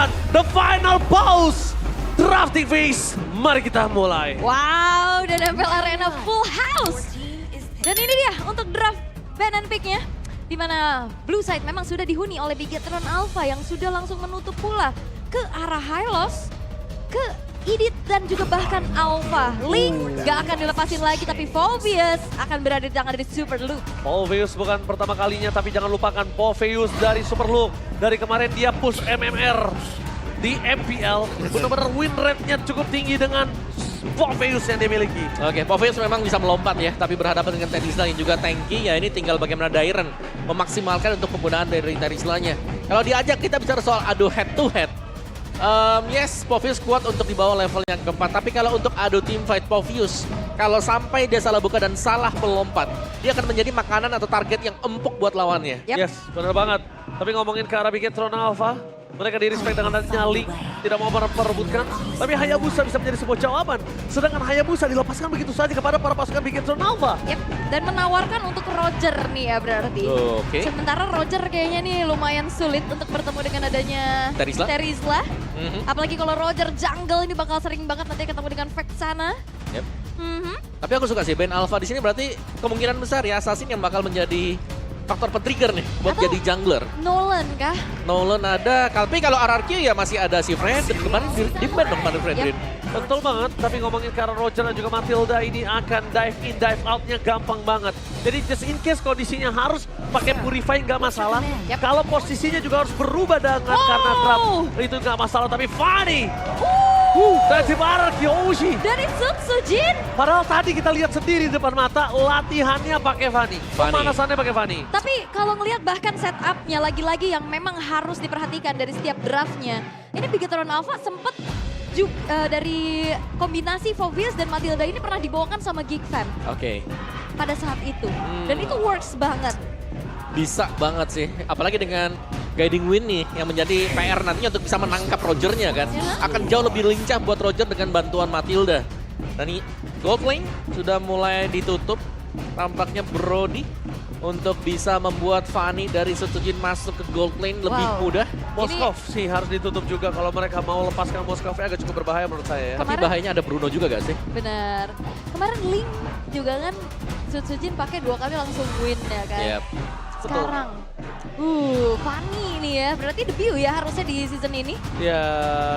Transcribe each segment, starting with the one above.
dan the final boss drafting phase. Mari kita mulai. Wow, dan MPL Arena full house. Dan ini dia untuk draft ban and pick-nya. Di mana Blue Side memang sudah dihuni oleh Bigetron Alpha yang sudah langsung menutup pula ke arah Hylos, ke Idit dan juga bahkan Alpha. Link gak akan dilepasin lagi tapi Phoveus akan berada di tangan dari Super Luke. Phoveus bukan pertama kalinya, tapi jangan lupakan Phoveus dari Super Luke. Dari kemarin dia push MMR di MPL. Benar-benar win rate-nya cukup tinggi dengan Phoveus yang dimiliki. Oke, Phoveus memang bisa melompat ya, tapi berhadapan dengan Terizla yang juga tanky, ya ini tinggal bagaimana Dairen memaksimalkan untuk penggunaan dari Terizlanya. Kalau diajak kita bicara soal adu head to head, yes, Phoveus kuat untuk dibawa level yang keempat, tapi kalau untuk adu team fight Phoveus, kalau sampai dia salah buka dan salah melompat, dia akan menjadi makanan atau target yang empuk buat lawannya. Yep. Yes, benar banget. Tapi ngomongin ke arah Bigetron Alpha, mereka di-respect dengan adanya Link, tidak mau merebutkan. Tapi Hayabusa bisa menjadi sebuah jawaban. Sedangkan Hayabusa dilepaskan begitu saja kepada para pasukan Bigetron Alpha. Yep. Dan menawarkan untuk Roger nih ya berarti. Oke. Sementara Roger kayaknya nih lumayan sulit untuk bertemu dengan adanya Terizla. Apalagi kalau Roger jungle ini bakal sering banget nanti ketemu dengan Vexana. Yep. Tapi aku suka sih band Alpha di sini, berarti kemungkinan besar ya Assassin yang bakal menjadi faktor pen-trigger nih buat Atau jadi jungler. Nolan kah? Nolan ada, tapi kalau RRQ ya masih ada si Fredrin. Kemarin di ban dong kemarin Fredrin. Betul banget, tapi ngomongin ke arah Roger dan juga Matilda ini akan dive in, dive out-nya gampang banget. Jadi just in case kondisinya harus pakai Purify nggak masalah. Yep. Kalau posisinya juga harus berubah dengan karena grab itu nggak masalah. Tapi Fanny, dari para Kyoshi. Dari Sutsujin. Padahal tadi kita lihat sendiri di depan mata latihannya pakai Fanny. Pemanasannya pakai Fanny. Tapi kalau ngelihat bahkan setupnya lagi-lagi yang memang harus diperhatikan dari setiap draftnya. Ini Bigetron Alpha sempet dari kombinasi Phoveus dan Matilda ini pernah dibawakan sama Geek Fam Oke. pada saat itu. Dan itu works banget. Bisa banget sih, apalagi dengan Guiding Wind nih yang menjadi PR nantinya untuk bisa menangkap Rogernya kan. Akan jauh lebih lincah buat Roger dengan bantuan Matilda. Dan ini gold lane sudah mulai ditutup, tampaknya Brody untuk bisa membuat Fanny dari Sutsujin masuk ke gold lane lebih mudah. Moskov sih harus ditutup juga kalau mereka mau lepaskan Moskovnya agak cukup berbahaya menurut saya ya. Tapi bahayanya ada Bruno juga gak sih? Bener. Kemarin Link juga kan Sutsujin pakai 2 kali langsung win ya kan. Yep. Sekarang, Fanny ini ya, berarti debut ya harusnya di season ini. Ya,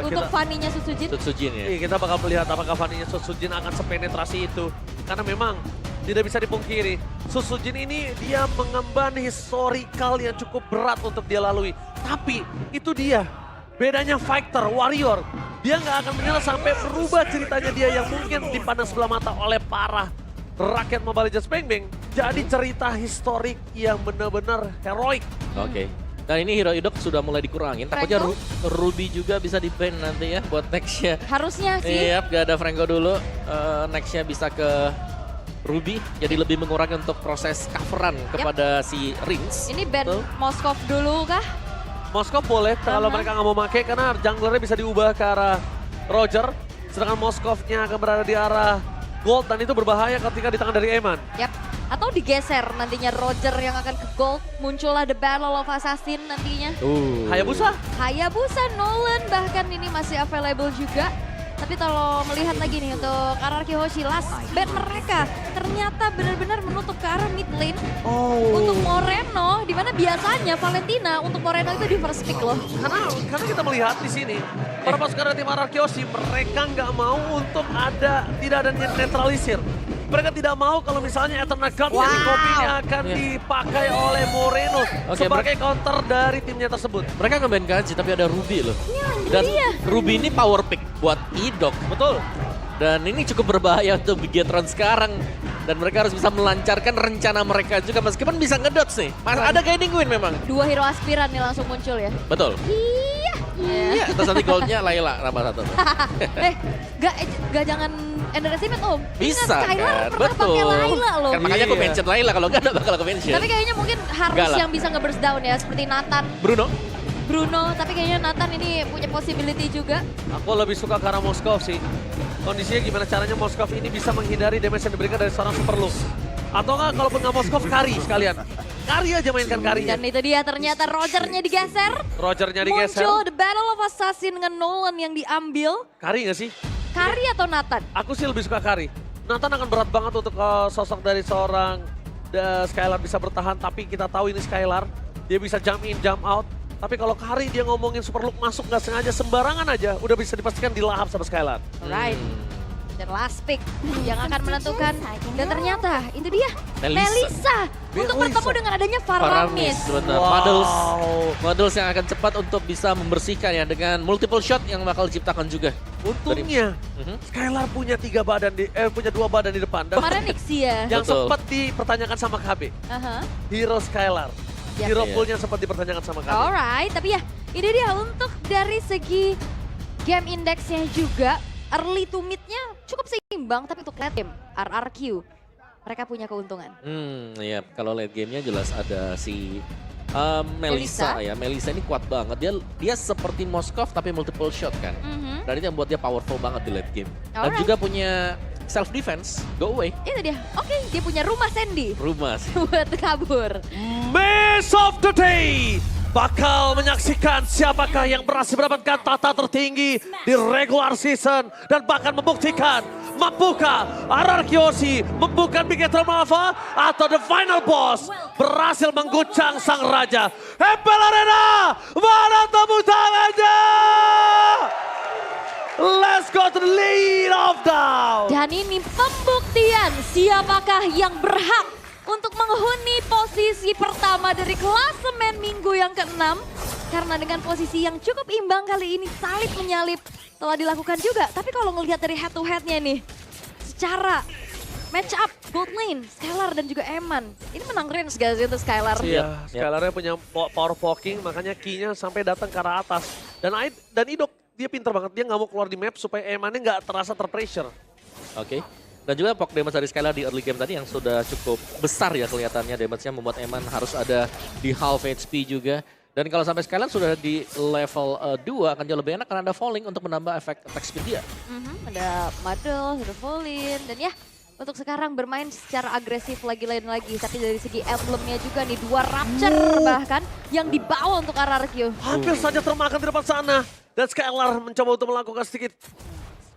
Untuk Fanny-nya Sutsujin. Sutsujin ya. kita bakal melihat apakah Fanny-nya Sutsujin akan sepenetrasi itu. Karena memang tidak bisa dipungkiri, Sutsujin ini dia mengemban historical yang cukup berat untuk dia lalui. Tapi itu dia, bedanya fighter, warrior. Dia nggak akan menyerah sampai berubah ceritanya dia yang mungkin dipandang sebelah mata oleh para rakyat Mobile Legends Bang Bang. Jadi cerita historik yang benar-benar heroik. Oke. Dan ini Hero Idok sudah mulai dikurangin. Takutnya Ruby juga bisa di-ban nanti ya buat nextnya. Harusnya sih. Iya, gak ada Franco dulu. Nextnya bisa ke Ruby. Jadi lebih mengurangi untuk proses coveran kepada si Rins. Ini ban Moskov dulu kah? Moskov boleh kalau mereka nggak mau pakai karena junglernya bisa diubah ke arah Roger. Sedangkan Moskovnya akan berada di arah Gold dan itu berbahaya ketika di tangan dari Eman. Yap. Atau digeser nantinya Roger yang akan ke Gold. Muncullah The Battle of Assassin nantinya. Hayabusa? Hayabusa, Nolan bahkan ini masih available juga. Tapi kalau melihat lagi nih untuk RRQ Hoshi, last ban mereka ternyata benar-benar menutup ke arah mid lane. Untuk Moreno, di mana biasanya Valentina untuk Moreno itu di first pick loh. Karena kita melihat di sini para pasukan tim RRQ Hoshi mereka nggak mau untuk tidak ada netralisir. Mereka tidak mau kalau misalnya Eternal God yang kopinya akan dipakai oleh Moreno sebagai counter dari timnya tersebut. Mereka nge-ban Kaji tapi ada Ruby loh. Dan Ruby ini power pick buat Idok. Betul. Dan ini cukup berbahaya untuk Bigetron sekarang. Dan mereka harus bisa melancarkan rencana mereka juga meskipun bisa ngedot sih. Ada Guiding Wind memang. 2 hero aspiran nih langsung muncul ya. Betul. Iya. Terus nanti goldnya Layla nama satu. Gak jangan underestimate Om. Bisa Skylar kan, pernah pakai Layla loh. Kan makanya aku mention Layla, kalau enggak bakal aku mention. Tapi kayaknya mungkin harus yang bisa nge-burst down ya, seperti Nathan. Bruno, tapi kayaknya Nathan ini punya possibility juga. Aku lebih suka ke arah Moskov sih. Kondisinya gimana caranya Moskov ini bisa menghindari damage yang diberikan dari seorang Super Luke. Atau nggak, kalaupun nggak Moskov, Kari sekalian. Kari aja mainkan Karinya. Dan itu dia ternyata Rogernya digeser. Rogernya digeser. Muncul The Battle of Assassin dengan Nolan yang diambil. Kari nggak sih? Kari atau Nathan? Aku sih lebih suka Kari. Nathan akan berat banget untuk sosok dari seorang Skylar bisa bertahan. Tapi kita tahu ini Skylar. Dia bisa jump in, jump out. Tapi kalau Kari dia ngomongin super look masuk nggak sengaja sembarangan aja. Udah bisa dipastikan dilahap sama Skylar. Alright. Dan last pick yang akan menentukan. Dan ternyata itu dia Melissa. Untuk bertemu dengan adanya Faramis. Benar. Models yang akan cepat untuk bisa membersihkan ya dengan multiple shot yang bakal diciptakan juga. Untungnya Skylar punya 2 badan di depan. Dan Kemarin Nixia. yang Betul. sempat dipertanyakan sama KB. Aha. Hero Skylar. Yap. Hero Iya. poolnya sempat dipertanyakan sama KB. Alright, tapi ya ini dia untuk dari segi game indexnya juga. Early to mid-nya cukup seimbang, tapi untuk late game, RRQ, mereka punya keuntungan. Iya, kalau late game-nya jelas ada si Melissa ya. Melissa ini kuat banget. Dia seperti Moskov tapi multiple shot kan. Dan itu yang buat dia powerful banget di late game. Dan Alright. juga punya self defense, go away. Itu dia, oke dia punya rumah Sandy Rumah sih. buat kabur. Match of the day bakal menyaksikan siapakah yang berhasil mendapatkan tata tertinggi di regular season dan bahkan membuktikan mampukah RRQ Aussie membuka Big Eternal Alpha atau the final boss berhasil mengguncang sang raja. Empel Arena, mana tepuk tangannya? Let's go to the lead of down. Dan ini pembuktian siapakah yang berhak untuk menghuni posisi pertama dari klasemen minggu yang ke-6. Karena dengan posisi yang cukup imbang kali ini salib menyalip telah dilakukan juga. Tapi kalau ngelihat dari head to headnya nih, secara match up gold lane, Skylar dan juga Eman. Ini menang range gak sih untuk Skylar? Iya, Skylarnya punya power poking, makanya key-nya sampai datang ke arah atas. Dan Idok, dia pinter banget, dia nggak mau keluar di map supaya Emannya nggak terasa terpressure. Oke. Dan juga poke damage dari Skylar di early game tadi yang sudah cukup besar ya kelihatannya. Damage-nya membuat Eman harus ada di half HP juga. Dan kalau sampai Skylar sudah di level 2 akan jauh lebih enak karena ada falling untuk menambah efek attack speed dia. Ada Muddle, ada Volin, dan ya untuk sekarang bermain secara agresif lagi-lagi. Tapi dari segi emblemnya juga nih 2 Rapture bahkan yang dibawa untuk RRQ. Hampir saja termakan di depan sana. Dan Skylar mencoba untuk melakukan sedikit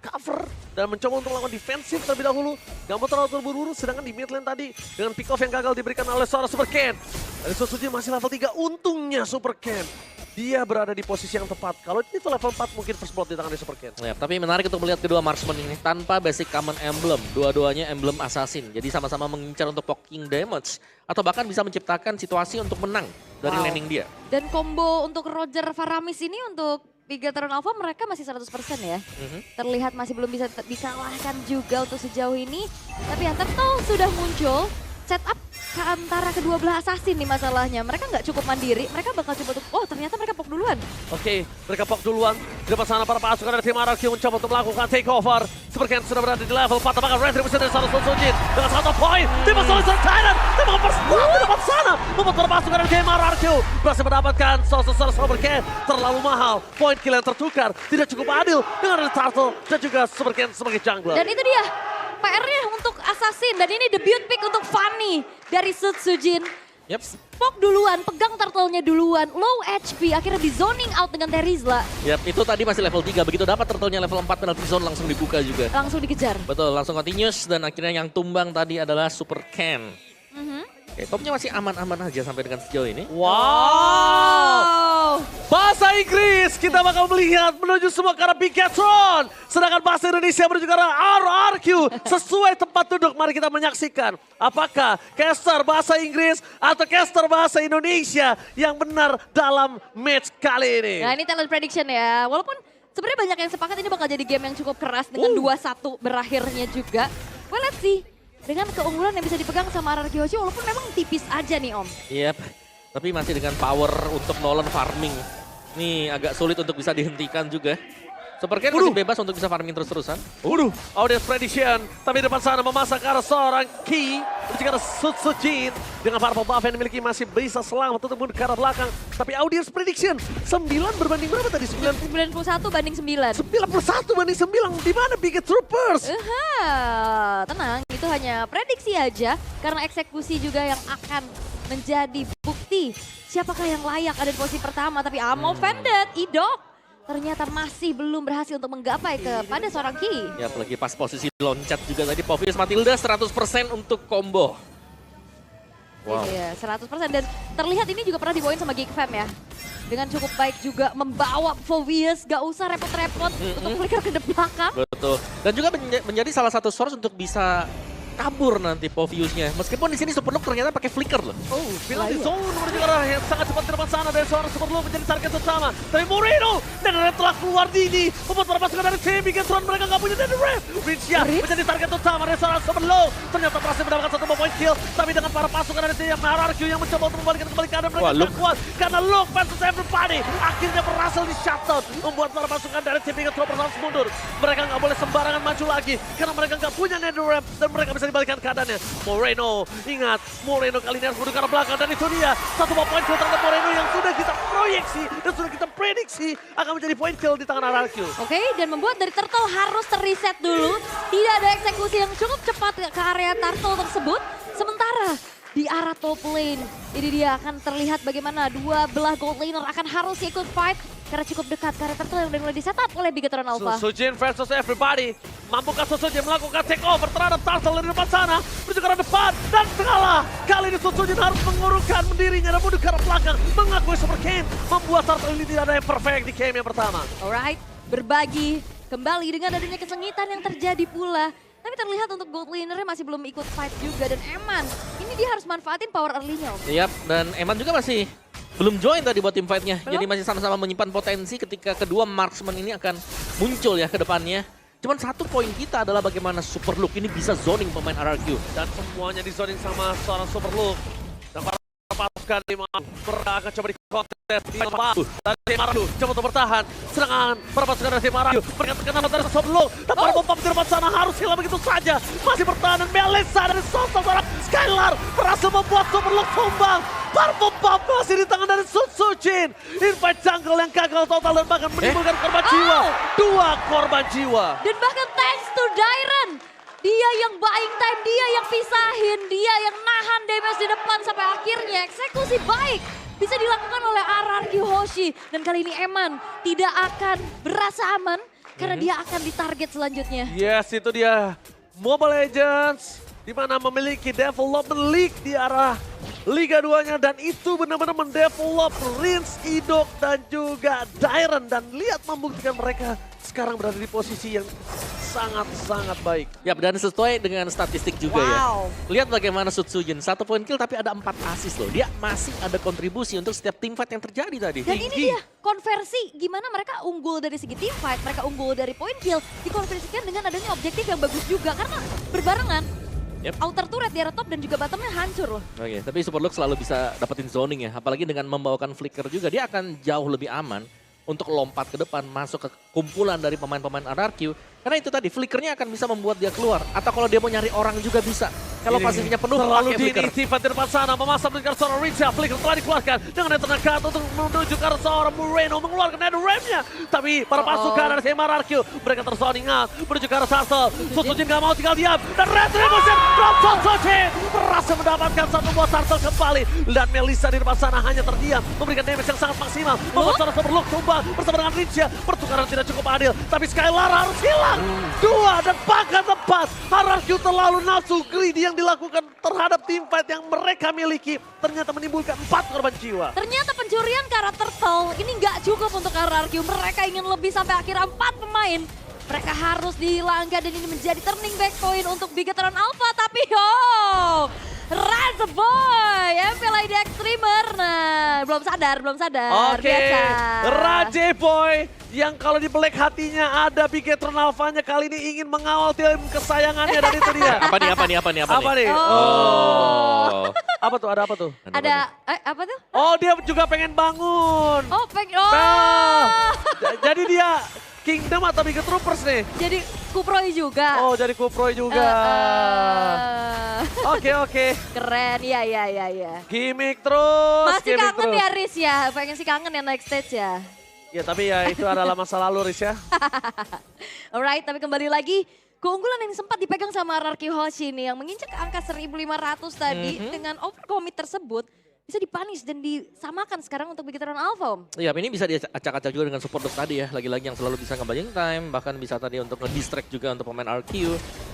cover dan mencoba untuk melakukan defensif terlebih dahulu. Gak mau terlalu terburu-buru, sedangkan di mid lane tadi dengan pick off yang gagal diberikan oleh seorang Super Ken. Dari Suzuki masih level 3, untungnya Super Ken. Dia berada di posisi yang tepat. Kalau itu level 4 mungkin first blood di tangan Super Ken. Ya, tapi menarik untuk melihat kedua marksman ini tanpa basic common emblem. Dua-duanya emblem assassin. Jadi sama-sama mengincar untuk poking damage. Atau bahkan bisa menciptakan situasi untuk menang dari laning dia. Dan combo untuk Roger Faramis ini untuk Big Eternal Alpha mereka masih 100% ya. Terlihat masih belum bisa dikalahkan juga untuk sejauh ini. Tapi yang Turtle sudah muncul. Setup ke antara kedua belah assassin nih masalahnya. Mereka nggak cukup mandiri, mereka bakal coba untuk, oh ternyata mereka pok duluan. Oke, mereka pok duluan. Di depan sana para pasukan dari tim RRQ mencoba untuk melakukan takeover. Super Ken sudah berada di level 4, apakah retribution dari Saros Sojin dengan 1 poin. Tim Solution Titan, tim mempersemuang di depan sana. Membuat para pasukan dari tim RRQ berhasil mendapatkan Saros Super Ken. Terlalu mahal, poin kill yang tertukar. Tidak cukup adil dengan Turtle dan juga Super Ken sebagai jungler. Dan itu dia PR-nya untuk Assassin dan ini debut pick untuk Fanny dari Sutsujin. Yep. Pok duluan, pegang turtle-nya duluan, low HP, akhirnya di zoning out dengan Terizla. Yap, itu tadi masih level 3. Begitu dapat turtle-nya level 4 penalty zone langsung dibuka juga. Langsung dikejar. Betul, langsung continuous dan akhirnya yang tumbang tadi adalah Super Ken. Oke, topnya masih aman-aman aja sampai dengan sejauh ini. Wow! Bahasa Inggris kita bakal melihat menuju semua ke arah Bigatron. Sedangkan bahasa Indonesia menuju ke arah RRQ. Sesuai tempat duduk, mari kita menyaksikan. Apakah caster bahasa Inggris atau caster bahasa Indonesia yang benar dalam match kali ini? Nah ini talent prediction ya, walaupun sebenarnya banyak yang sepakat ini bakal jadi game yang cukup keras dengan 2-1 berakhirnya juga. Well let's see. Dengan keunggulan yang bisa dipegang sama RRQ Hoshi walaupun memang tipis aja nih Om. Yap, tapi masih dengan power untuk Nolan farming. Nih agak sulit untuk bisa dihentikan juga. Super Ken masih bebas untuk bisa farming terus-terusan. Audience prediction, tapi depan sana memasak ke arah seorang Ki, menuju ke arah Sutsujin. Dengan para buff yang dimiliki masih bisa selamat untuk mundur ke arah belakang. Tapi audience prediction, 9 berbanding berapa tadi? 91 banding 9. 91 banding 9, di mana Bigot Troopers? Tenang, itu hanya prediksi aja karena eksekusi juga yang akan menjadi bukti siapakah yang layak ada di posisi pertama. Tapi Amo Vended, Idok ternyata masih belum berhasil untuk menggapai kepada seorang Ki. Ya apalagi pas posisi loncat juga tadi Povius Matilda 100% untuk combo. Wow. Iya, 100%. Dan terlihat ini juga pernah dibawain sama Geek Fam ya. Dengan cukup baik juga membawa Povius, gak usah repot-repot untuk flicker ke belakang. Betul. Dan juga menjadi salah satu source untuk bisa kabur nanti Poviusnya. Meskipun di sini Superlook ternyata pakai flicker loh. Oh, penalti zone menuju ke arah yang sangat cepat di depan sana dari seorang Superlook menjadi target utama. Tapi Moreno dan Red telah keluar dini. Membuat para pasukan dari tim Bigetron mereka nggak punya dari Red. Rincia menjadi target utama dari seorang Superlook. Ternyata berhasil mendapatkan satu point kill. Tapi dengan para pasukan dari tim RRQ yang mencoba untuk membalikan kembali keadaan mereka sangat kuat. Karena Luke versus everybody akhirnya berhasil di shutdown. Membuat para pasukan dari tim Bigetron harus mundur. Mereka nggak boleh sembarangan maju lagi. Karena mereka nggak punya nether ramp dan mereka bisa dibalikan keadaannya. Moreno, ingat, Moreno kali ini harus mundur ke arah belakang dan itu dia. Satu poin kill terhadap Moreno yang sudah kita proyeksi dan sudah kita prediksi akan menjadi point kill di tangan RRQ. Oke, dan membuat dari Turtle harus terreset dulu. Tidak ada eksekusi yang cukup cepat ke area Turtle tersebut. Sementara di arah top lane, ini dia akan terlihat bagaimana dua belah gold laner akan harus ikut fight. Karena cukup dekat ke area Turtle yang udah mulai di-setup oleh Bigetron Alpha. Susujin versus everybody. Mampukah Susujin melakukan take over terhadap Turtle dari depan sana. Menuju ke arah depan dan kalah. Kali ini Susujin harus mengurungkan dirinya dan mundur ke arah belakang. Mengakui Super King. Membuat Turtle ini tidak ada yang perfect di game yang pertama. Alright, berbagi kembali dengan adanya kesengitan yang terjadi pula. Tapi terlihat untuk gold lanernya masih belum ikut fight juga. Dan Eman, ini dia harus manfaatin power early-nya. Yap, dan Eman juga masih belum join tadi buat tim fight-nya. Jadi masih sama-sama menyimpan potensi ketika kedua marksman ini akan muncul ya ke depannya. Cuman satu poin kita adalah bagaimana Superlook ini bisa zoning pemain RRQ. Dan semuanya di zoning sama seorang Superlook. Dan para pasukan di mereka akan coba di kontes di Maru. Dan tim Maru coba untuk bertahan. Serangan para pasukan dari tim Maru. Mereka terkena dari Superlook. Dan para bom di depan sana harus hilang begitu saja. Masih bertahan dan Melissa dari sosok seorang Skylar berhasil membuat Superlook tumbang. Purple Pop masih di tangan dari Susujin. Invite jungle yang gagal total dan bahkan menimbulkan korban jiwa. Dua korban jiwa. Dan bahkan thanks to Dairen. Dia yang buying time, dia yang pisahin, dia yang nahan damage di depan sampai akhirnya eksekusi baik bisa dilakukan oleh RRQ Hoshi. Dan kali ini Eman tidak akan berasa aman karena dia akan ditarget selanjutnya. Yes, itu dia. Mobile Legends di mana memiliki development league di arah Liga 2-nya dan itu benar-benar mendevelop Rins, Idok dan juga Dairen dan lihat membuktikan mereka sekarang berada di posisi yang sangat-sangat baik. Yap, dan sesuai dengan statistik juga ya. Lihat bagaimana Susujin, 1 poin kill tapi ada 4 assist loh. Dia masih ada kontribusi untuk setiap team fight yang terjadi tadi. Dan ini dia konversi gimana mereka unggul dari segi team fight, mereka unggul dari point kill, dikonversikan dengan adanya objektif yang bagus juga karena berbarengan. Yep. Outer turret di arah top dan juga bottomnya hancur loh. Oke, tapi Superlook selalu bisa dapetin zoning ya. Apalagi dengan membawakan flicker juga, dia akan jauh lebih aman untuk lompat ke depan, masuk ke kumpulan dari pemain-pemain RRQ. Karena itu tadi, flickernya akan bisa membuat dia keluar. Atau kalau dia mau nyari orang juga bisa. Kalau pasifnya penuh, terlalu pakai flicker. dini, Tifa di depan sana memasang dengan seorang Richa. Flicker telah dikeluarkan dengan tenaga untuk menuju ke arah seorang Moreno mengeluarkan nether ramp-nya. Tapi para pasukan dari tim RRQ, mereka tersoning menuju ke arah Turtle. Susujin gak mau tinggal diam. Dan Retribution from Susujin berhasil mendapatkan satu buah Turtle kembali. Dan Melissa di depan sana hanya terdiam, memberikan damage yang sangat maksimal. Membuat seorang Superlook tumbang bersama dengan Richa. Pertukaran tidak cukup adil, tapi Skylar harus hilang. Dua dan bahkan tepat. RRQ terlalu nafsu greedy yang dilakukan terhadap tim fight yang mereka miliki ternyata menimbulkan 4 korban jiwa. Ternyata pencurian ke arah Turtle ini nggak cukup untuk RRQ. Mereka ingin lebih sampai akhir 4 pemain. Mereka harus dihilangkan dan ini menjadi turning back point untuk Bigetron Alpha. Tapi Raza Boy, MPL ID Extremer. Nah, belum sadar. Oke, Raja Boy yang kalau di black hatinya ada Bigetron Alpha-nya kali ini ingin mengawal tim kesayangannya dan itu dia. Apa nih? Apa nih? Oh. Apa tuh? Ada apa tuh? Ada, apa tuh? Oh, dia juga pengen bangun. Oh, Jadi dia Kingdom atau Biget Troopers nih? jadi Kuproy juga. Oh, jadi Kuproy juga. Oke. Keren, ya. Gimik terus. Masih gimmick kangen terus. ya Riz ya, pengen sih kangen ya naik stage ya. Ya tapi ya itu adalah masa lalu Riz ya. Alright, tapi kembali lagi keunggulan yang sempat dipegang sama RRQ Hoshi nih yang menginjak angka 1.500 tadi dengan overcommit tersebut. bisa dipunish dan disamakan sekarang untuk Bigetron Alpha, Om. Iya, ini bisa diacak-acak juga dengan support dog tadi ya. Lagi-lagi yang selalu bisa nge-buying time, bahkan bisa tadi untuk nge-distract juga untuk pemain RQ.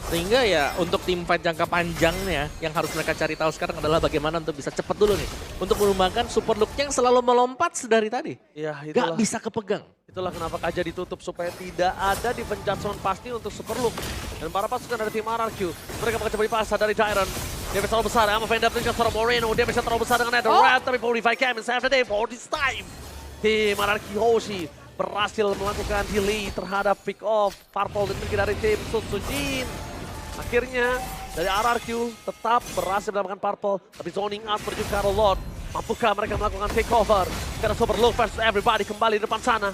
Sehingga ya untuk tim fight jangka panjangnya yang harus mereka cari tahu sekarang adalah bagaimana untuk bisa cepet dulu nih. Untuk mengembangkan support dog yang selalu melompat sedari tadi. Ya, Gak bisa kepegang. Itulah kenapa Kaja ditutup supaya tidak ada defense judgment pasti untuk Superlook. Dan para pasukan dari tim RRQ, mereka bakal coba dipasar dari Jiren. Dia bisa terlalu besar, Ama Vendor dengan seorang Moreno. Dia bisa terlalu besar dengan Nether Rat, tapi 45 Cam save the day for this time. Tim RRQ Hoshi berhasil melakukan delay terhadap pick off Purple dimiliki dari tim Sutsujin. Akhirnya dari RRQ tetap berhasil mendapatkan Purple, tapi zoning out menuju ke arah Lord. Mampukah mereka melakukan takeover? Karena Superlook versus everybody kembali di depan sana.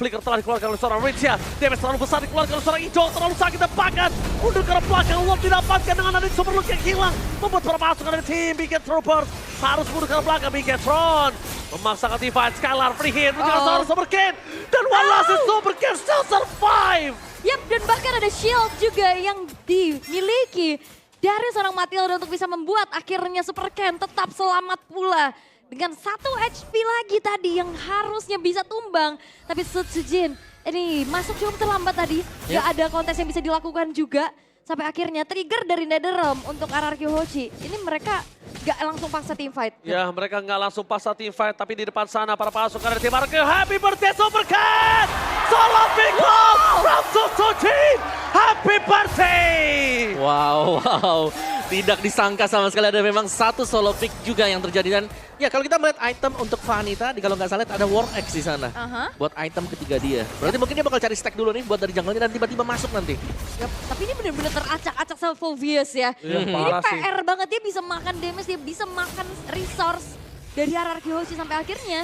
Flicker telah dikeluarkan oleh seorang Ricia. Damage terlalu besar dikeluarkan oleh seorang Ijo. Terlalu sakit tepakan. Mundur ke arah belakang. Lord didapatkan dengan adanya Superlook yang hilang. Membuat para pasukan dari tim Biget Troopers harus mundur ke arah belakang. Bigetron memaksakan divide. Skylar free hit. Menjaga seorang Supercan. Dan one last Supercan still survive. Yap, dan bahkan ada shield juga yang dimiliki dari seorang Matilda untuk bisa membuat akhirnya Supercan tetap selamat pula. Dengan 1 HP lagi tadi yang harusnya bisa tumbang. Tapi Sutsujin ini masuk cukup terlambat tadi. Gak ada kontes yang bisa dilakukan juga. Sampai akhirnya trigger dari Netherrealm untuk RRQ Hoshi. Ini mereka gak langsung paksa team fight. Ya, mereka nggak langsung paksa team fight, tapi di depan sana para pasukan dari tim RRQ. Happy birthday Supercat! Solo pick off from Sutsujin! Happy birthday! Wow. Tidak disangka sama sekali ada memang satu solo pick juga yang terjadi. Dan ya kalau kita melihat item untuk Fanny tadi, kalau nggak salah ada War X di sana. Buat item ketiga dia. Berarti mungkin dia bakal cari stack dulu nih buat dari jungle-nya dan tiba-tiba masuk nanti. Yap, tapi ini benar-benar teracak-acak sama Phoveus ya. Ini parah sih. PR banget, dia bisa makan damage, dia bisa makan resource dari RRQ Hoshi sampai akhirnya.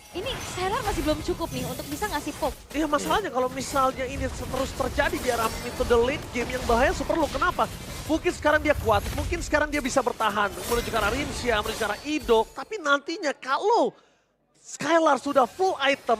Ini Skylar masih belum cukup nih untuk bisa ngasih poke. Iya, masalahnya kalau misalnya ini terus terjadi di arah metode late game yang bahaya Superlook. Kenapa? Mungkin sekarang dia kuat, mungkin sekarang dia bisa bertahan menuju ke arah Rinsia, menuju ke arah Idok. Tapi nantinya kalau Skylar sudah full item,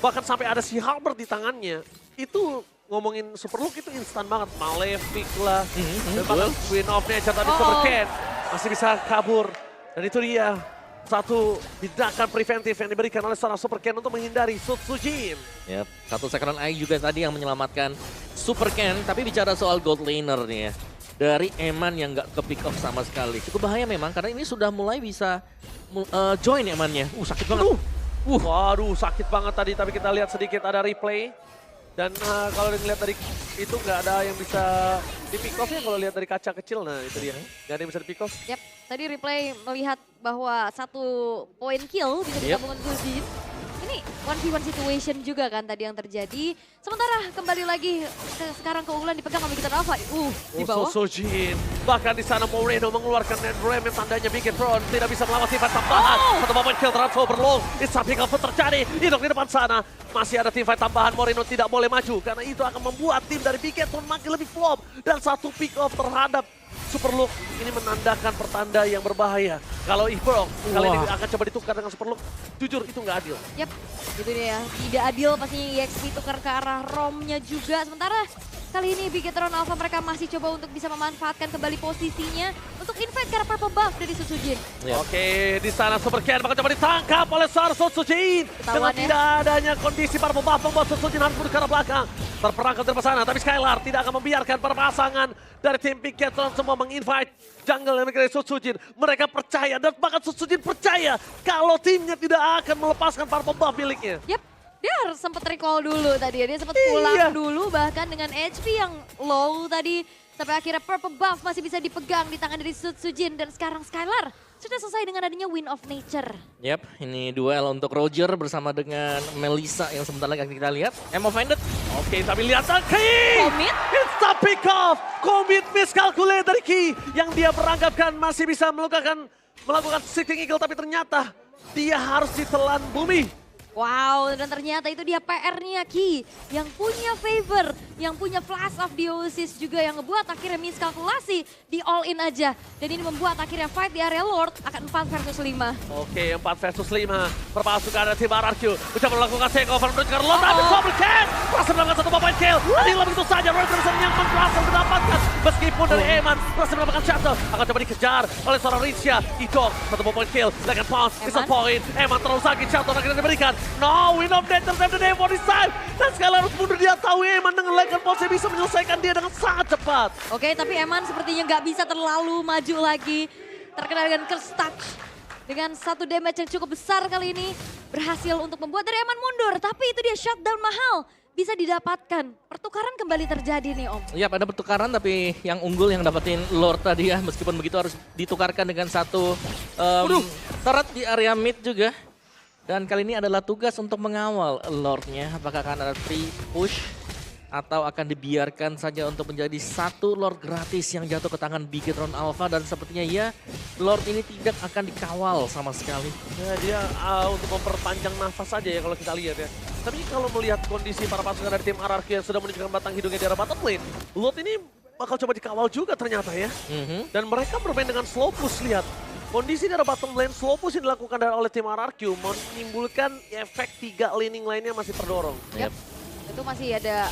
bahkan sampai ada si Halberd di tangannya, itu ngomongin Superlook itu instan banget. Malefic lah, dan bahkan Queen of Nature tadi Supercat masih bisa kabur. Dan itu dia satu tindakan preventif yang diberikan oleh seorang Supercan untuk menghindari Sutsujin. Yap, satu second eye juga tadi yang menyelamatkan Supercan. Tapi bicara soal gold laner nih ya, dari Eman yang nggak ke pick off sama sekali. Cukup bahaya memang karena ini sudah mulai bisa join Emannya. Sakit banget. Waduh, sakit banget tadi, tapi kita lihat sedikit ada replay. Dan kalau dilihat dari itu nggak ada yang bisa di pick off ya kalau lihat dari kaca kecil. Nah itu dia, nggak ada yang bisa di pick off. Yap, tadi replay melihat bahwa 1 poin kill bisa digabungkan Sutsujin. Ini 1v1 situation juga kan tadi yang terjadi. Sementara kembali lagi sekarang keunggulan dipegang sama Bigetron Alpha. Di bawah. Sutsujin. Bahkan di sana Moreno mengeluarkan Netherrealm yang tandanya Bigetron tidak bisa melawan sifat tambahan. Satu momen kill terhadap Overlord. It's something apa terjadi. Idok di depan sana. Masih ada team fight tambahan. Moreno tidak boleh maju karena itu akan membuat tim dari Bigetron makin lebih flop. Dan satu pick off terhadap Superlook ini menandakan pertanda yang berbahaya. Kalau Ibrok kali ini akan coba ditukar dengan Superlook, jujur itu nggak adil. Yap, itu dia. Tidak adil pastinya EXP tukar ke arah Romnya juga. Sementara kali ini Bigetron Alpha mereka masih coba untuk bisa memanfaatkan kembali posisinya untuk invite ke arah purple buff dari Sutsujin. Oke, di sana Supercan bakal coba ditangkap oleh seorang Sutsujin. Dengan tidak adanya kondisi purple buff membuat Sutsujin harus mundur ke arah belakang. Terperangkap dari sana, tapi Skylar tidak akan membiarkan para pasangan dari tim Bigetron semua menginvite jungle yang dari Sutsujin. Mereka percaya dan bahkan Sutsujin percaya kalau timnya tidak akan melepaskan purple buff miliknya. Yap, dia harus sempat recall dulu tadi ya. Dia sempat pulang dulu bahkan dengan HP yang low tadi. Sampai akhirnya purple buff masih bisa dipegang di tangan dari Sutsujin. Dan sekarang Skylar sudah selesai dengan adanya Wind of Nature. Yap, ini duel untuk Roger bersama dengan Melissa yang sebentar lagi akan kita lihat. Am offended. Oke, tapi lihat Ki. Commit? It's the pick off. Commit miscalculate dari Ki. Yang dia beranggapan masih bisa melakukan Sitting Eagle. Tapi ternyata dia harus ditelan bumi. Wow, dan ternyata itu dia PR-nya Ki. Yang punya favor, yang punya flash of Dionysus juga yang ngebuat akhirnya miskalkulasi di all in aja. Dan ini membuat akhirnya fight di area Lord akan 4 versus 5. Oke, 4 versus 5. Perpasukan dari tim RRQ mencoba melakukan takeover menuju ke Lord. Tapi Supercat berhasil melakukan satu pemain point kill. Tinggal begitu saja, Roy Crimson yang berhasil mendapatkan. Meskipun dari Eman berhasil mendapatkan shuttle. Akan coba dikejar oleh seorang Rinsha. Ito, satu point kill. Second pounce, bisa point. Eman terlalu sakit, shuttle akhirnya diberikan. No, win of Nature save the day for this time. Dan sekali harus mundur, dia tahu Eman dengan Legend Pounce bisa menyelesaikan dia dengan sangat cepat. Oke, tapi Eman sepertinya nggak bisa terlalu maju lagi. Terkena dengan curse touch. Dengan satu damage yang cukup besar kali ini. Berhasil untuk membuat dari Eman mundur. Tapi itu dia shutdown mahal. Bisa didapatkan. Pertukaran kembali terjadi nih Om. Iya, ada pertukaran tapi yang unggul yang dapetin Lord tadi ya. Meskipun begitu harus ditukarkan dengan satu turret di area mid juga. Dan kali ini adalah tugas untuk mengawal Lordnya. Apakah akan ada free push atau akan dibiarkan saja untuk menjadi satu Lord gratis yang jatuh ke tangan Bigetron Alpha. Dan sepertinya ya Lord ini tidak akan dikawal sama sekali. Ya, dia untuk memperpanjang nafas saja ya kalau kita lihat ya. Tapi kalau melihat kondisi para pasukan dari tim RRQ yang sudah menunjukkan batang hidungnya di arah bottom lane, Lord ini bakal coba dikawal juga ternyata ya. Dan mereka bermain dengan slow push, lihat. Kondisi di arah bottom lane, slow push yang dilakukan oleh tim RRQ menimbulkan efek 3 laning lainnya masih terdorong. Yep. Itu masih ada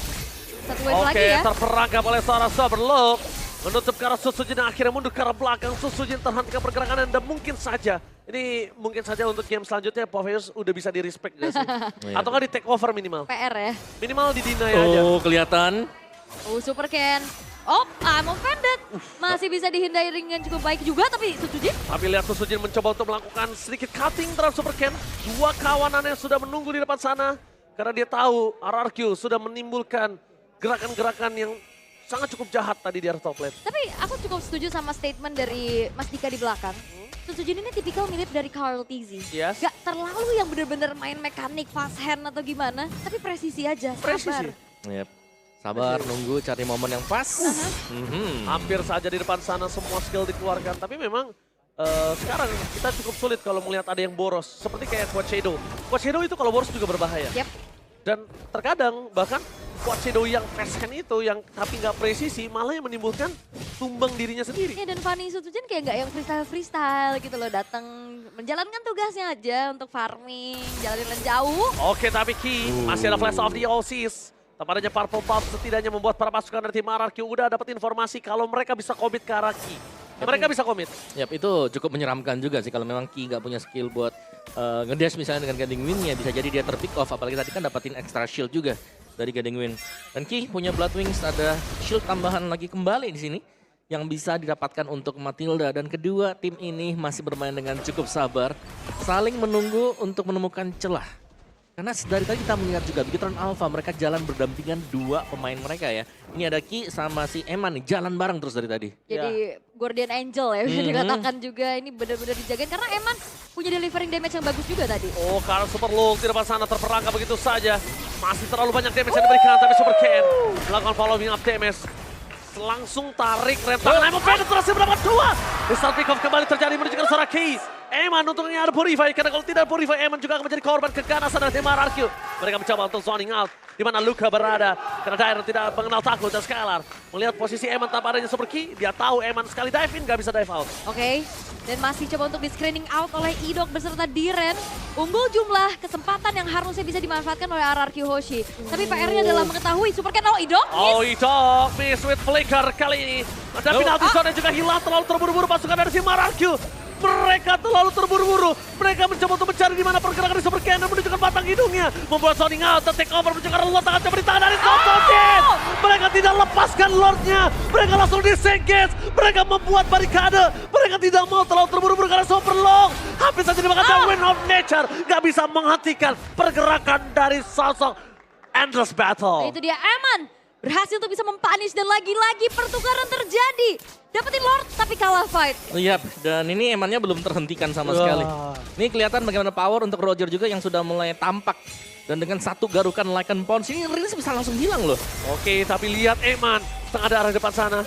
satu wave lagi ya. Oke, terperangkap oleh seorang Soberlock. Menutup ke arah Susujin dan akhirnya mundur ke arah belakang. Susujin terhentikan pergerakan dan mungkin saja untuk game selanjutnya Popheus udah bisa di-respect gak sih? Atau nggak di-take over minimal? PR ya. Minimal di-deny aja. Oh, kelihatan. Super Ken. Oh, I'm offended. Masih bisa dihindari dengan cukup baik juga, tapi Susujin. Tapi lihat Susujin mencoba untuk melakukan sedikit cutting terhadap Super Ken. Dua kawanan yang sudah menunggu di depan sana. Karena dia tahu RRQ sudah menimbulkan gerakan-gerakan yang sangat cukup jahat tadi di arah top lane. Tapi aku cukup setuju sama statement dari Mas Dika di belakang. Susujin ini tipikal mirip dari Carl TZ. Yes. Gak terlalu yang bener-bener main mekanik, fast hand atau gimana. Tapi presisi aja, sabar. Presisi. Yep. Sabar, nunggu cari momen yang pas. Hampir saja di depan sana semua skill dikeluarkan. Tapi memang sekarang kita cukup sulit kalau melihat ada yang boros. Seperti kayak Quad Shadow. Quad Shadow itu kalau boros juga berbahaya. Yep. Dan terkadang bahkan Quad Shadow yang fast hand itu yang tapi nggak presisi malah yang menimbulkan tumbang dirinya sendiri. Ya, dan Fanny Susujin kayak nggak yang freestyle gitu loh, datang menjalankan tugasnya aja untuk farming, jalanin jauh. Oke, tapi Ki masih ada flash of the Aussies. Tanpa adanya Purple Pulse setidaknya membuat para pasukan dari tim RRQ udah dapat informasi kalau mereka bisa commit ke arah Ki. Mereka bisa commit. Yap, itu cukup menyeramkan juga sih kalau memang Ki nggak punya skill buat ngedash misalnya dengan Guiding Wind-nya. Bisa jadi dia terpick off, apalagi tadi kan dapatin extra shield juga dari Guiding Wind. Dan Ki punya Blood Wings, ada shield tambahan lagi kembali di sini yang bisa didapatkan untuk Matilda. Dan kedua tim ini masih bermain dengan cukup sabar, saling menunggu untuk menemukan celah. Karena dari tadi kita melihat juga Bigetron Alpha mereka jalan berdampingan dua pemain mereka ya. Ini ada Ki sama si Eman nih, jalan bareng terus dari tadi. Jadi Guardian Angel ya bisa dikatakan juga, ini benar-benar dijagain karena Eman punya delivering damage yang bagus juga tadi. Oh, karena Super Look di depan sana terperangkap begitu saja. Masih terlalu banyak damage yang diberikan, tapi Super Ken melakukan following up damage. Langsung tarik rem tangan, Emon penetrasi mendapat dua. Restart pick off kembali terjadi menuju ke seorang Ki. Eman untungnya ada Purify, karena kalau tidak Purify, Eman juga akan menjadi korban keganasan dari tim RRQ. Mereka mencoba untuk zoning out, di mana Luka berada. Karena Dairon tidak mengenal takut dan Skylar. Melihat posisi Eman tanpa adanya Super Ki, dia tahu Eman sekali dive in, gak bisa dive out. Oke, dan masih coba untuk di screening out oleh Idok beserta Diren. Unggul jumlah kesempatan yang harusnya bisa dimanfaatkan oleh RRQ Hoshi. Tapi PR-nya adalah mengetahui Super Ken, Idok. Oh, Idok miss with flicker kali ini. Dan penalti zone juga hilang, terlalu terburu-buru pasukan dari tim RRQ. Mereka terlalu terburu-buru. Mereka mencoba untuk mencari di mana pergerakan di Super Ken dan menunjukkan batang hidungnya. Membuat zoning out, take over, menunjukkan Lord tangan coba ditahan dari Susujin. Mereka tidak lepaskan Lordnya. Mereka langsung disengage. Mereka membuat barikade. Mereka tidak mau terlalu terburu-buru karena Super Long. Hampir saja dimakan Wind of Nature. Gak bisa menghentikan pergerakan dari sosok Endless Battle. Itu dia Eman. Berhasil untuk bisa mempunish dan lagi-lagi pertukaran terjadi. Dapetin Lord tapi kalah fight. Yap, dan ini Emannya belum terhentikan sama sekali. Ini kelihatan bagaimana power untuk Roger juga yang sudah mulai tampak. Dan dengan satu garukan Lycan Pounce ini Rilis bisa langsung hilang loh. Oke, tapi lihat Eman setengah darah depan sana.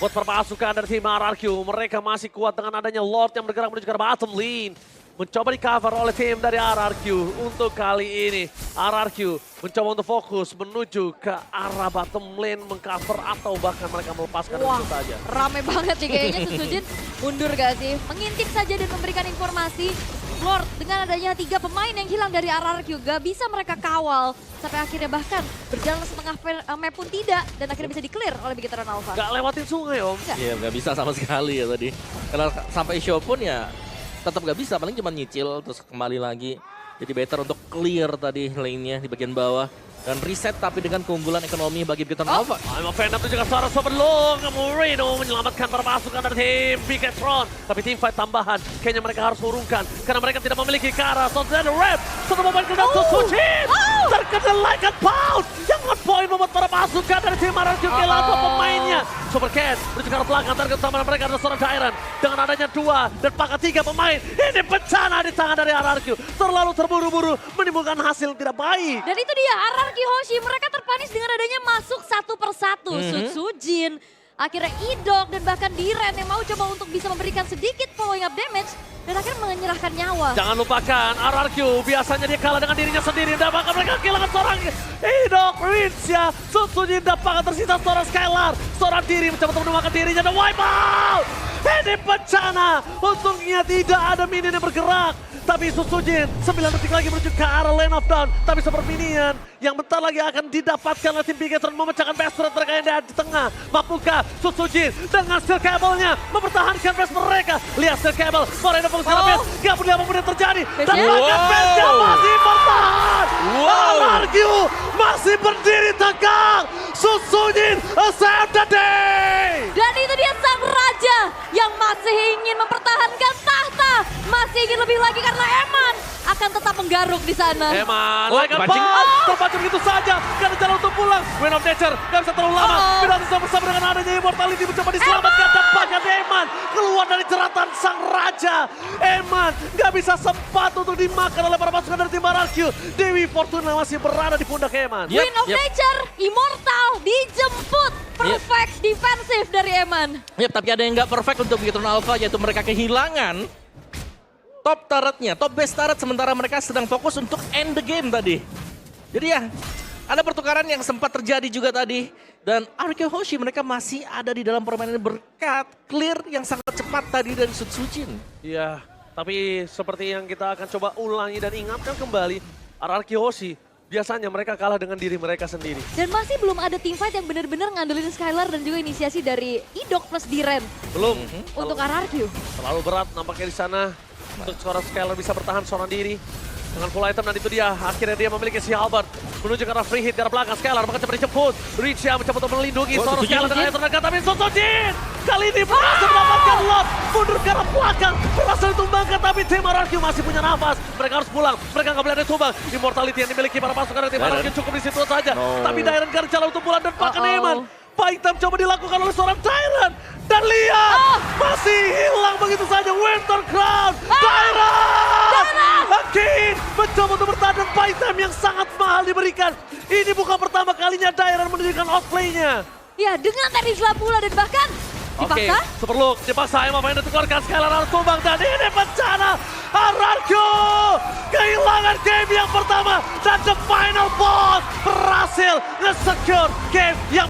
Buat perpasukan dari tim RRQ, mereka masih kuat dengan adanya Lord yang bergerak menuju ke bottom lane. Mencoba di cover oleh tim dari RRQ. Untuk kali ini RRQ mencoba untuk fokus menuju ke arah bottom lane, mengcover atau bahkan mereka melepaskan itu saja. Rame banget nih kayaknya Susujin mundur gak sih? Mengintip saja dan memberikan informasi. Lord dengan adanya 3 pemain yang hilang dari RRQ gak bisa mereka kawal. Sampai akhirnya bahkan berjalan setengah map pun tidak. Dan akhirnya bisa di-clear oleh Bigetron Alpha. Gak lewatin sungai om. Iya, nggak bisa sama sekali ya tadi. Kalau sampai show pun ya tetap nggak bisa, paling cuma nyicil terus kembali lagi. Jadi better untuk clear tadi lane-nya di bagian bawah. Dan reset tapi dengan keunggulan ekonomi bagi Bigetron Alpha. I'm a fan itu juga seorang super long. Moreno menyelamatkan para pasukan dari tim Bigetron. Tapi tim fight tambahan kayaknya mereka harus urungkan. Karena mereka tidak memiliki Kara. So ada rep. Satu momen kena Susujin. Terkena like and pound. Yang nge-point membuat para pasukan dari tim RRQ kehilangan 2 pemainnya. Super Cat menuju ke arah belakang. Target utama mereka adalah seorang Dairon. Dengan adanya 2 dan pakai 3 pemain. Ini bencana di tangan dari RRQ. Terlalu terburu-buru menimbulkan hasil tidak baik. Dan itu dia RRQ Hoshi, mereka terpanis dengan adanya masuk satu persatu. Sutsujin, akhirnya Idok dan bahkan Diren yang mau coba untuk bisa memberikan sedikit following up damage. Dan akhirnya menyerahkan nyawa. Jangan lupakan RRQ biasanya dia kalah dengan dirinya sendiri. Dan bahkan mereka kehilangan seorang Idok, Rinsya, Sutsujin dan bahkan tersisa seorang Skylar. Seorang diri mencoba untuk menemukan dirinya dan wipe out. Ini bencana. Untungnya tidak ada minion yang bergerak. Tapi Susujin 9 detik lagi menuju ke arah lane of down. Tapi super minion yang bentar lagi akan didapatkan oleh tim Bigetron memecahkan best threat mereka yang ada di tengah. Mampukah Susujin dengan steel cable-nya mempertahankan best mereka? Lihat steel cable, Moreno fokus ke best. Gak peduli apapun yang terjadi. Dan bahkan bestnya masih bertahan. RRQ masih berdiri tegak. Susujin save the day. Dan itu dia sang raja yang masih ingin mempertahankan tahta. Masih ingin lebih lagi karena Eman akan tetap menggaruk di sana. Eman, Oh, like a pancing. bomb. Terpancing begitu saja. Gak ada jalan untuk pulang. Wind of Nature gak bisa terlalu lama. Tidak bisa bersama dengan adanya Immortality mencoba diselamatkan. Dan bahkan Eman keluar dari jeratan sang raja. Eman gak bisa sempat untuk dimakan oleh para pasukan dari tim RRQ. Dewi Fortuna masih berada di pundak Eman. Yep, Wind of Nature, Immortal dijemput. Perfect defensif dari Eman. Yap, tapi ada yang nggak perfect untuk Bigetron Alpha, yaitu mereka kehilangan top turretnya, top base turret, sementara mereka sedang fokus untuk end the game tadi. Jadi ya, ada pertukaran yang sempat terjadi juga tadi. Dan RRQ Hoshi mereka masih ada di dalam permainan berkat clear yang sangat cepat tadi dari Sutsujin. Iya, tapi seperti yang kita akan coba ulangi dan ingatkan kembali, RRQ Hoshi biasanya mereka kalah dengan diri mereka sendiri. Dan masih belum ada teamfight yang benar-benar ngandelin Skylar dan juga inisiasi dari Idok plus Diren Belum. untuk RRQ. Terlalu berat nampaknya di sana. Untuk seorang Skylar bisa bertahan seorang diri. Dengan full item dan itu dia. Akhirnya dia memiliki si Albert. Menuju ke arah free hit dari belakang. Skylar bahkan coba dijemput. Richa mencoba untuk melindungi seorang Skylar dengan item terdekat. Tapi Susujin kali ini berhasil mendapatkan lot. Mundur ke arah belakang. Berhasil ditumbangkan tapi tim RRQ masih punya nafas. Mereka harus pulang. Mereka nggak boleh ada tumbang. Immortality yang dimiliki para pasukan dari tim RRQ cukup di situ saja. Tapi Dairon gak ada jalan untuk pulang dan bahkan Eman. Paitam coba dilakukan oleh seorang Dairon. Dan lihat, masih hilang begitu saja Winter Crown. Dairon! Again, mencoba untuk bertahan dan Paitam yang sangat mahal diberikan. Ini bukan pertama kalinya Dairon menunjukkan outplay-nya. Ya, dengan Terizla pula dan bahkan Oke, dipaksa. super look, dipaksa Emma main ditukarkan Skylar harus tumbang dan ini bencana. RRQ kehilangan game yang pertama dan the final boss berhasil nge-secure game yang